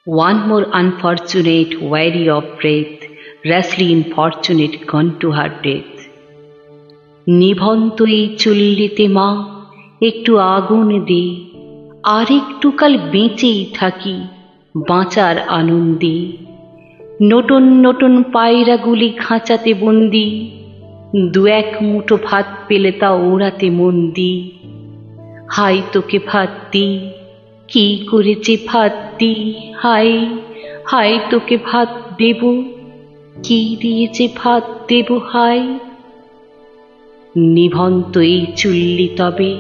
One more unfortunate, weary of breath, rashly importunate, gone to her death. নিভন্ত এই চুল্লিতে মা একটু আগুন দে, আর একটু কাল বেঁচেই থাকি বাঁচার আনন্দে। নতুন নতুন পায়রাগুলি খাঁচাতে বন্দি, দু এক মুঠো ভাত পেলে তা ওড়াতে মন্দি। হাই তোকে ভাত দি, কি করেছে ভাত দি, হাই হাই তোকে ভাত দেব, কি দিয়েছে ভাত দেব হাই। নিভন্ত এই চুল্লি তবে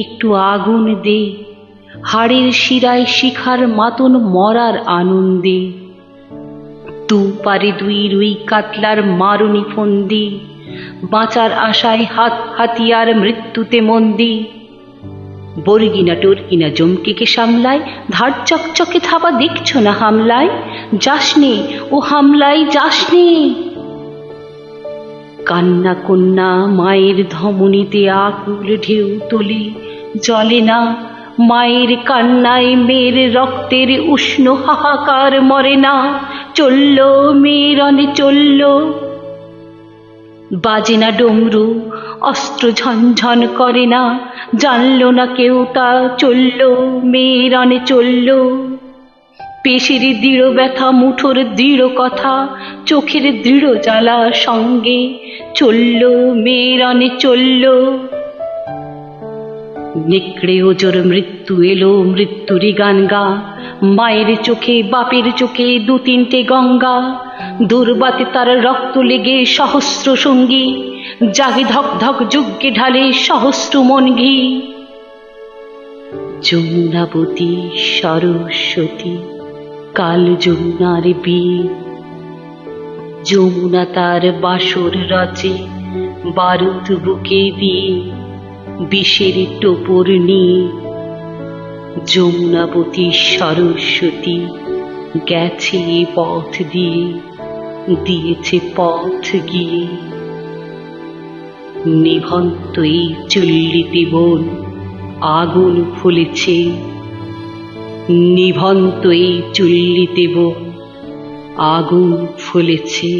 একটু আগুন দে, হাড়ের শিরায় শিখার মাতন মরার আনন্দে। দু পারে দুই রুই কাতলার মারুনি ফন্দি, বাঁচার আশায় হাত হাতিয়ার মৃত্যুতে মন্দি। বর্গিনা টর্গিনা জমকেকে সামলায়, ধার চকচকে থাবা দেখছ না হামলায়, যাসনে ও হামলায় যাসনে। কান্না কন্যা মায়ের ধমনীতে আকুল ঢেউ তোলে, জলে না মায়ের কান্নায় মেয়ের রক্তের উষ্ণ হাহাকার মরে না। চলল মেয়ের অনে চলল, বাজে না ডমরু, অস্ত্র ঝনঝন করে না, জানল না কেউ তা। চলল মেয়ের অনে চলল, পেশির দৃঢ় ব্যথা, মুঠোর দৃঢ় কথা, চোখের দৃঢ় জ্বালা সঙ্গে। চলল মেয়ের অনে চলল। নেকড়ে ওজোর মৃত্যু এলো, মৃত্যুরই গান গা, মায়ের চোখে বাপের চোখে দু তিনটে গঙ্গা। দুর্বাতে তার রক্ত লেগে সহস্র সঙ্গী, জাগে ধক ধক যজ্ঞে ঢালে সহস্র মন ঘি। যমুনাবতী সরস্বতী কাল যমুনার বীর, যমুনা তার বাসর রচে বারুদ বুকে দিয়ে, বিষের টোপর নিয়ে। যমুনাবতী সরস্বতী গেছে পথ দিয়ে, দিয়েছে পথ গিয়ে। নিভন্ত এই চুল্লিতে বোন আগুন ফুলেছে, নিভন্ত এই চুল্লিতে বোন আগুন ফুলেছে।